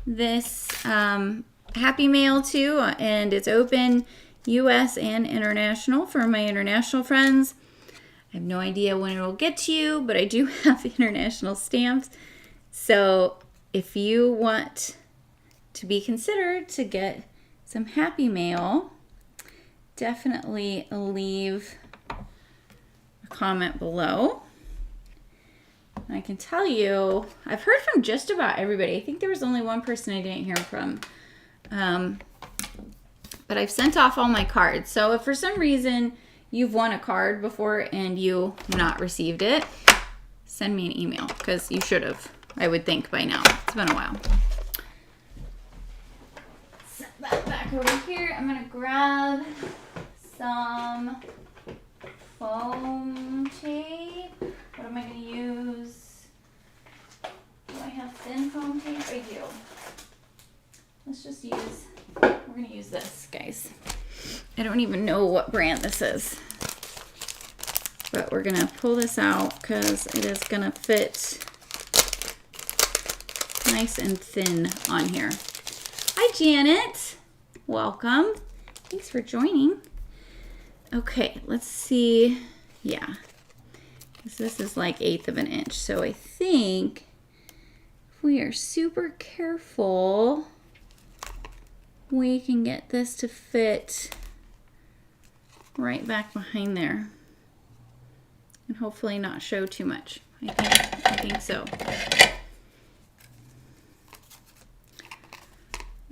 this Happy Mail to, and it's open U.S. and international for my international friends. I have no idea when it will get to you, but I do have the international stamps. So if you want to be considered to get some happy mail, definitely leave a comment below. I can tell you, I've heard from just about everybody. I think there was only one person I didn't hear from. But I've sent off all my cards. So if for some reason you've won a card before and you not received it, send me an email, because you should have, I would think, by now. It's been a while. Set that back over here. I'm going to grab some foam tape. What am I going to use? Do I have thin foam tape? I do. Let's just use, we're going to use this, guys. I don't even know what brand this is. But we're going to pull this out because it is going to fit nice and thin on here. Hi, Janet. Welcome. Thanks for joining. Okay, let's see. Yeah. This is like 1/8 of an inch. So I think if we are super careful, we can get this to fit right back behind there. And hopefully not show too much. I think so.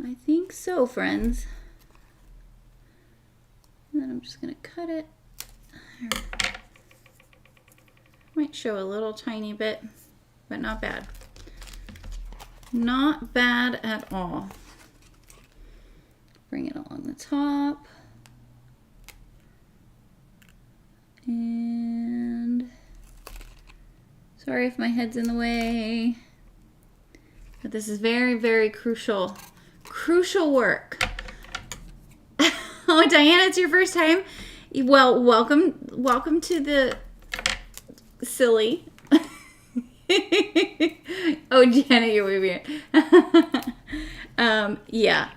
I think so, friends. And then I'm just going to cut it. Might show a little tiny bit, but not bad. Not bad at all. Bring it along the top. And sorry if my head's in the way, but this is very, very crucial work. Oh, Diana, it's your first time. Well, welcome to the silly. Oh, Janet, you're weird. Yeah,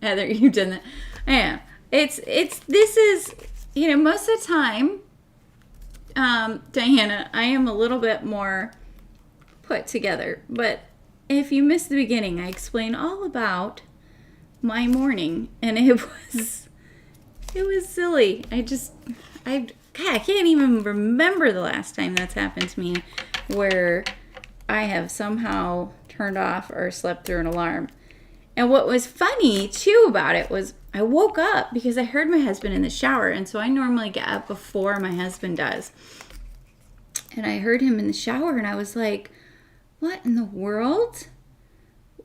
Heather, you've done that. Yeah, this is, you know, most of the time, Diana, I am a little bit more put together, but if you missed the beginning, I explained all about my morning, and it was silly. I can't even remember the last time that's happened to me where I have somehow turned off or slept through an alarm. And what was funny too about it was I woke up because I heard my husband in the shower, and so I normally get up before my husband does. And I heard him in the shower, and I was like, what in the world?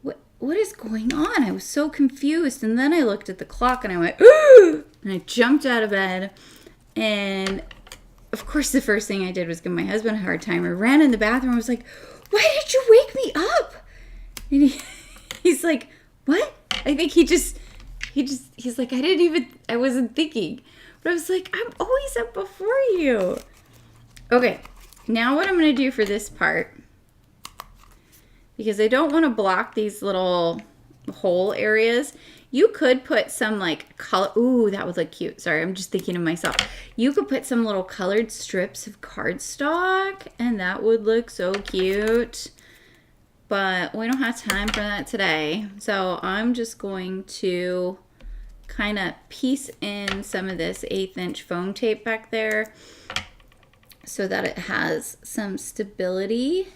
What is going on? I was so confused. And then I looked at the clock and I went, ooh! And I jumped out of bed. And of course, the first thing I did was give my husband a hard time. I ran in the bathroom. I was like, why did you wake me up? And he's like, what? I think he's like, I wasn't thinking. But I was like, I'm always up before you. Okay, now what I'm going to do for this part, because I don't want to block these little hole areas. You could put some like color. Ooh, that would look cute. Sorry, I'm just thinking of myself. You could put some little colored strips of cardstock, and that would look so cute. But we don't have time for that today. So I'm just going to kind of piece in some of this 1/8 inch foam tape back there so that it has some stability,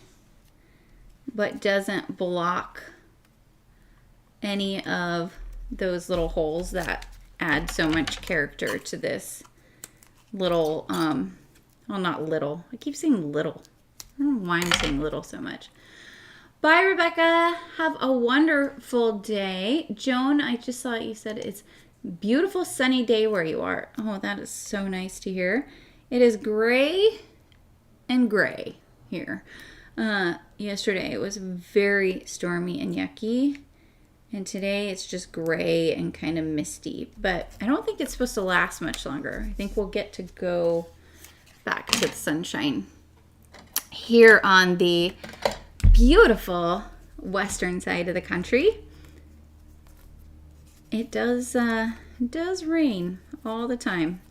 but doesn't block any of those little holes that add so much character to this little, well, not little. I keep saying little. I don't know why I'm saying little so much. Bye, Rebecca. Have a wonderful day. Joan, I just saw you said it's beautiful sunny day where you are. Oh, that is so nice to hear. It is gray and gray here. Yesterday it was very stormy and yucky, and today it's just gray and kind of misty, but I don't think it's supposed to last much longer. I think we'll get to go back to the sunshine here on the beautiful western side of the country. It does rain all the time.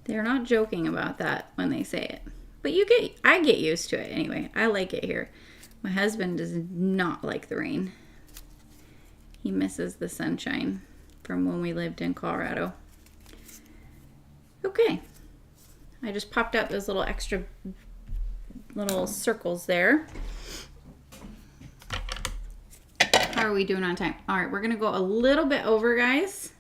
They're not joking about that when they say it. But I get used to it anyway. I like it here. My husband does not like the rain. He misses the sunshine from when we lived in Colorado. Okay. I just popped out those little extra little circles there. How are we doing on time? All right, we're going to go a little bit over, guys.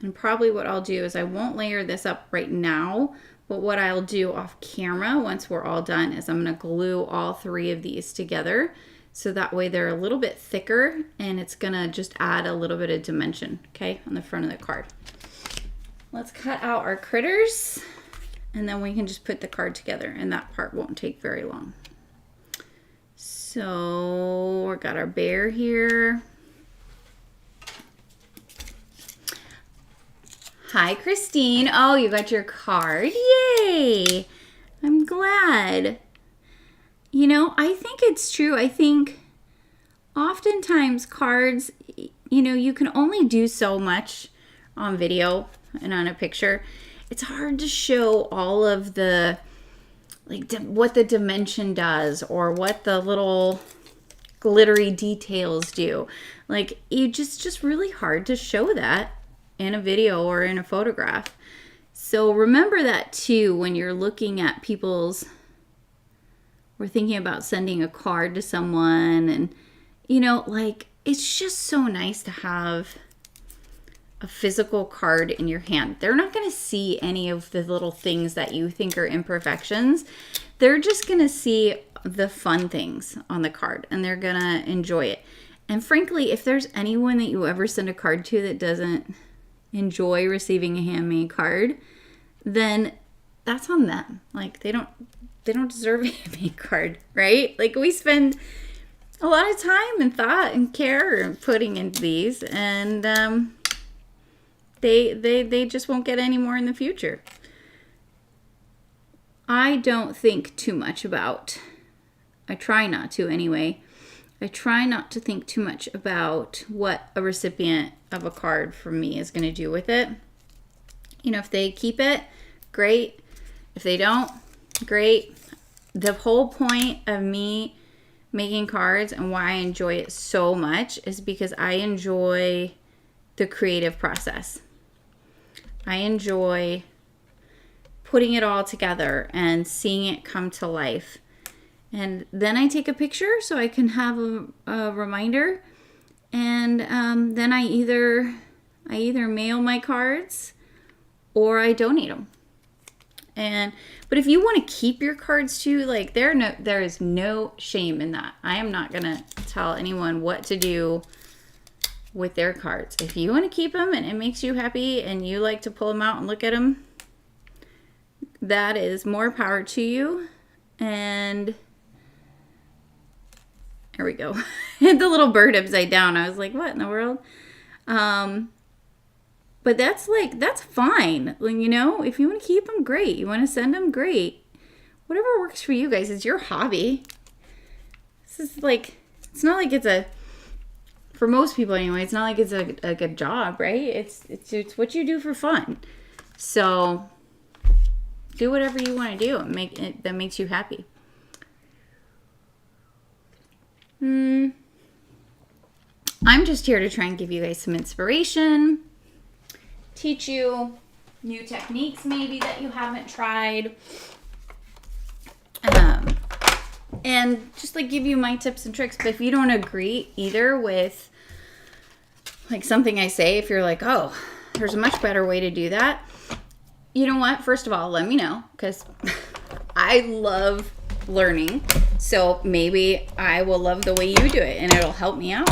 And probably what I'll do is I won't layer this up right now, but what I'll do off camera once we're all done is I'm going to glue all 3 of these together. So that way they're a little bit thicker and it's going to just add a little bit of dimension, okay, on the front of the card. Let's cut out our critters and then we can just put the card together and that part won't take very long. So we got our bear here. Hi, Christine. Oh, you got your card. Yay. I'm glad. You know, I think it's true. I think oftentimes cards, you know, you can only do so much on video and on a picture. It's hard to show all of the, like, what the dimension does or what the little glittery details do. Like, it's just really hard to show that in a video or in a photograph. So remember that too when you're looking at people's, we're thinking about sending a card to someone and, you know, like, it's just so nice to have a physical card in your hand. They're not going to see any of the little things that you think are imperfections. They're just going to see the fun things on the card and they're going to enjoy it. And frankly, if there's anyone that you ever send a card to that doesn't enjoy receiving a handmade card, then that's on them. Like, they don't deserve a handmade card, right? Like, we spend a lot of time and thought and care putting into these, and they just won't get any more in the future. I don't think too much about, I try not to anyway. I try not to think too much about what a recipient of a card from me is going to do with it. You know, if they keep it, great. If they don't, great. The whole point of me making cards and why I enjoy it so much is because I enjoy the creative process. I enjoy putting it all together and seeing it come to life. And then I take a picture so I can have a reminder. And then I either mail my cards or I donate them. But if you want to keep your cards too, like, there is no shame in that. I am not gonna tell anyone what to do with their cards. If you want to keep them and it makes you happy and you like to pull them out and look at them, that is more power to you. And there we go. Hit the little bird upside down. I was like, what in the world? But that's fine. You know, if you want to keep them, great. You want to send them, great. Whatever works for you guys. It's your hobby. This is like, it's not like it's for most people anyway, it's not like it's a good job, right? It's what you do for fun. So do whatever you want to do and that makes you happy. I'm just here to try and give you guys some inspiration, teach you new techniques maybe that you haven't tried, and just like give you my tips and tricks. But if you don't agree either with like something I say, if you're like, oh, there's a much better way to do that, you know what? First of all, let me know, because I love learning. So maybe I will love the way you do it and it'll help me out.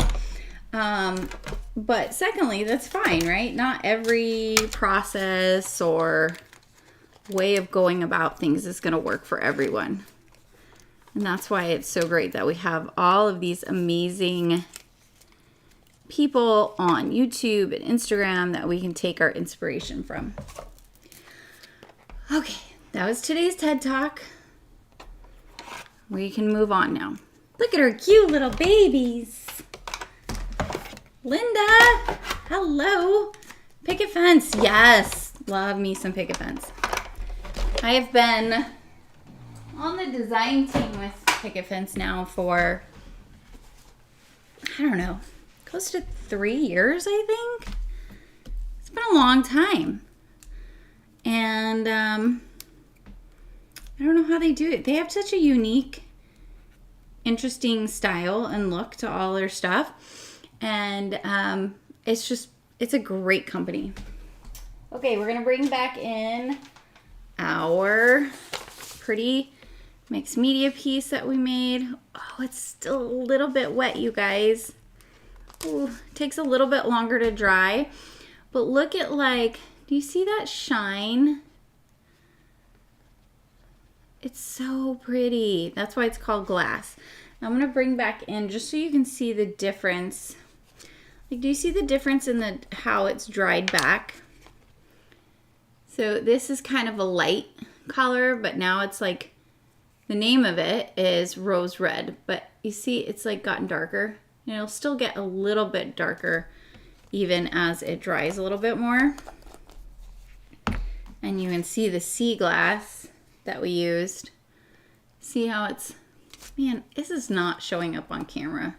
But secondly, that's fine, right? Not every process or way of going about things is going to work for everyone. And that's why it's so great that we have all of these amazing people on YouTube and Instagram that we can take our inspiration from. Okay, that was today's TED Talk. We can move on now. Look at her cute little babies. Linda, hello. Picket fence, yes. Love me some picket fence. I have been on the design team with picket fence now for, I don't know, close to 3 years, I think. It's been a long time. And I don't know how they do it. They have such a unique, interesting style and look to all their stuff. And it's a great company. Okay, we're gonna bring back in our pretty mixed media piece that we made. Oh, it's still a little bit wet, you guys. Ooh, it takes a little bit longer to dry. But look at, like, do you see that shine? It's so pretty. That's why it's called glass. I'm gonna bring back in just so you can see the difference. Like, do you see the difference in how it's dried back? So this is kind of a light color, but now it's like, the name of it is rose red, but you see it's like gotten darker. And it'll still get a little bit darker even as it dries a little bit more. And you can see the sea glass that we used. See how it's, man, this is not showing up on camera.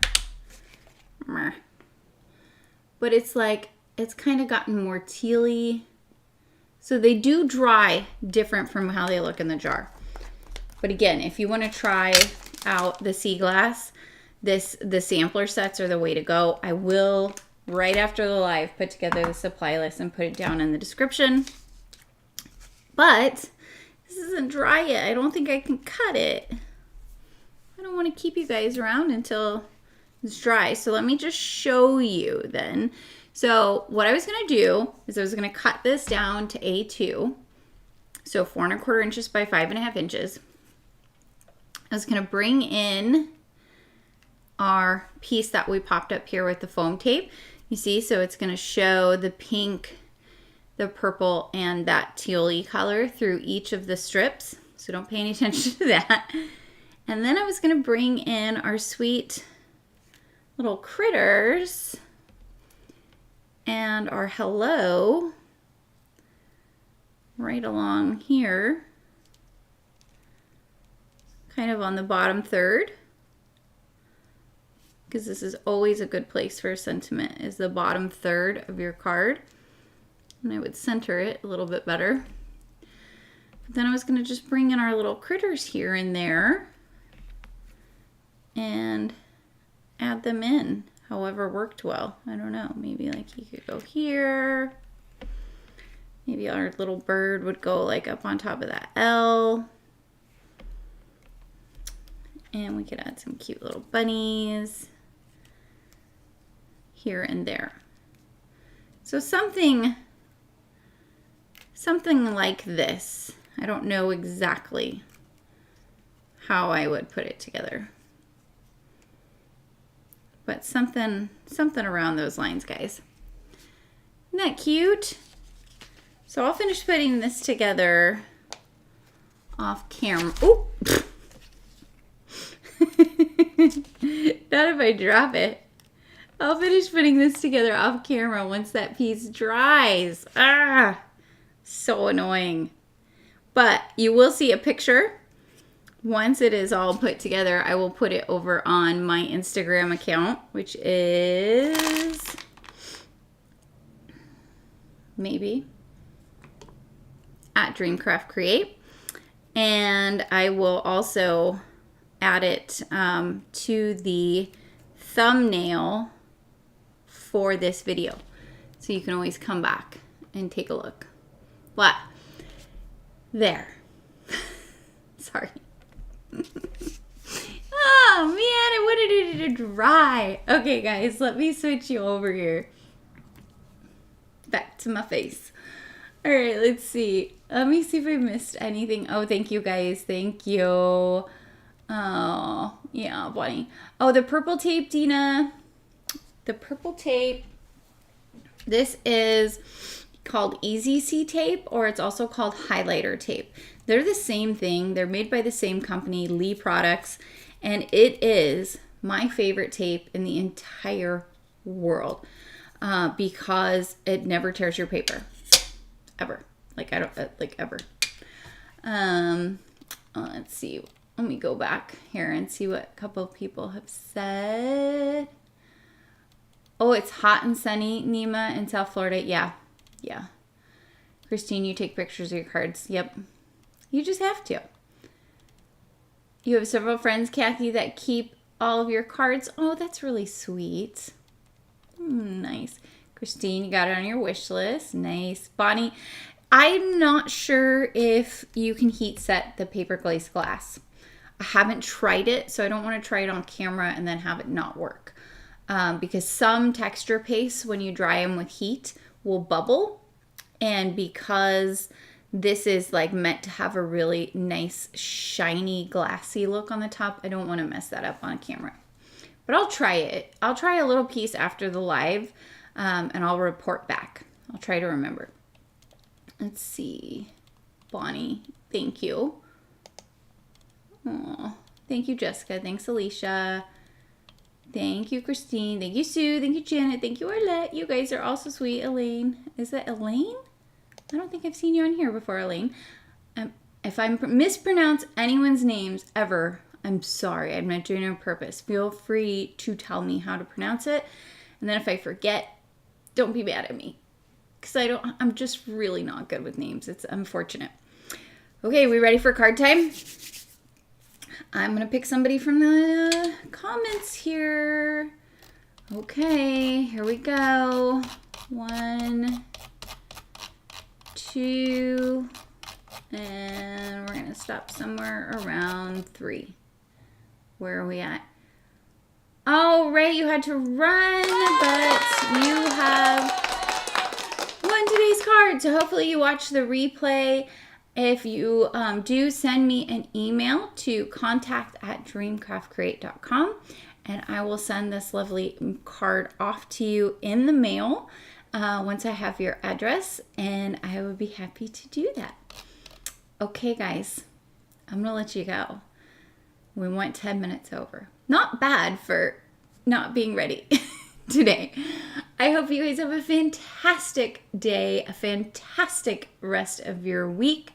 But it's like, it's kind of gotten more tealy. So they do dry different from how they look in the jar. But again, if you want to try out the sea glass, the sampler sets are the way to go. I will, right after the live, put together the supply list and put it down in the description. But this isn't dry yet. I don't think I can cut it. I don't want to keep you guys around until it's dry. So let me just show you then. So what I was going to do is I was going to cut this down to A2. So 4 1/4 inches by 5 1/2 inches. I was going to bring in our piece that we popped up here with the foam tape. You see, so it's going to show the pink, the purple, and that teal-y color through each of the strips. So don't pay any attention to that. And then I was going to bring in our sweet little critters and our hello right along here, kind of on the bottom third, because this is always a good place for a sentiment, is the bottom third of your card. And I would center it a little bit better. But then I was going to just bring in our little critters here and there and add them in however worked well. I don't know, maybe like you could go here. Maybe our little bird would go like up on top of that L. And we could add some cute little bunnies here and there. So something like this. I don't know exactly how I would put it together. But something around those lines, guys. Isn't that cute? So I'll finish putting this together off camera. Oh! Not if I drop it. I'll finish putting this together off camera once that piece dries. Ah! So annoying. But you will see a picture. Once it is all put together, I will put it over on my Instagram account, which is maybe at Dreamcraft Create. And I will also add it to the thumbnail for this video. So you can always come back and take a look. But there. Sorry. Oh man, I wanted it to dry. Okay guys, let me switch you over here. Back to my face. All right, let's see. Let me see if I missed anything. Oh, thank you guys. Thank you. Oh, yeah, bunny. Oh, the purple tape, Dina. The purple tape. This is called Easy C tape, or it's also called highlighter tape. They're the same thing. They're made by the same company, Lee Products, and it is my favorite tape in the entire world because it never tears your paper, ever. Like I don't like ever. Let's see. Let me go back here and see what a couple of people have said. Oh, it's hot and sunny, Nima, in South Florida. Yeah. Yeah. Christine, you take pictures of your cards. Yep. You just have to. You have several friends, Kathy, that keep all of your cards. Oh, that's really sweet. Nice. Christine, you got it on your wish list. Nice. Bonnie, I'm not sure if you can heat set the paper glaze glass. I haven't tried it, so I don't want to try it on camera and then have it not work. Because some texture pastes, when you dry them with heat, will bubble. And because this is like meant to have a really nice, shiny, glassy look on the top, I don't want to mess that up on camera. But I'll try it. I'll try a little piece after the live, and I'll report back. I'll try to remember. Let's see. Bonnie, thank you. Aw, thank you, Jessica. Thanks, Alicia. Thank you, Christine. Thank you, Sue. Thank you, Janet. Thank you, Arlette. You guys are also sweet. Elaine. Is that Elaine? I don't think I've seen you on here before, Elaine. If I mispronounce anyone's names ever, I'm sorry. I'm not doing it on purpose. Feel free to tell me how to pronounce it. And then if I forget, don't be mad at me. Because I'm just really not good with names. It's unfortunate. Okay, we ready for card time? I'm going to pick somebody from the comments here. Okay, here we go. 1, 2, and we're going to stop somewhere around 3. Where are we at? Oh, Ray, you had to run, but you have won today's card. So hopefully you watch the replay. If you do, send me an email to contact@dreamcraftcreate.com, and I will send this lovely card off to you in the mail once I have your address, and I would be happy to do that. Okay, guys, I'm going to let you go. We went 10 minutes over. Not bad for not being ready today. I hope you guys have a fantastic day, a fantastic rest of your week.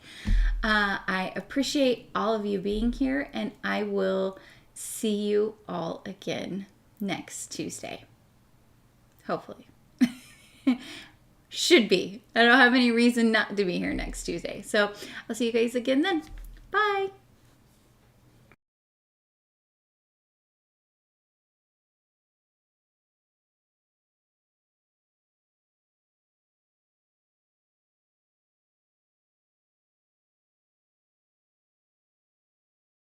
I appreciate all of you being here, and I will see you all again next Tuesday. Hopefully. Should be. I don't have any reason not to be here next Tuesday. So I'll see you guys again then. Bye.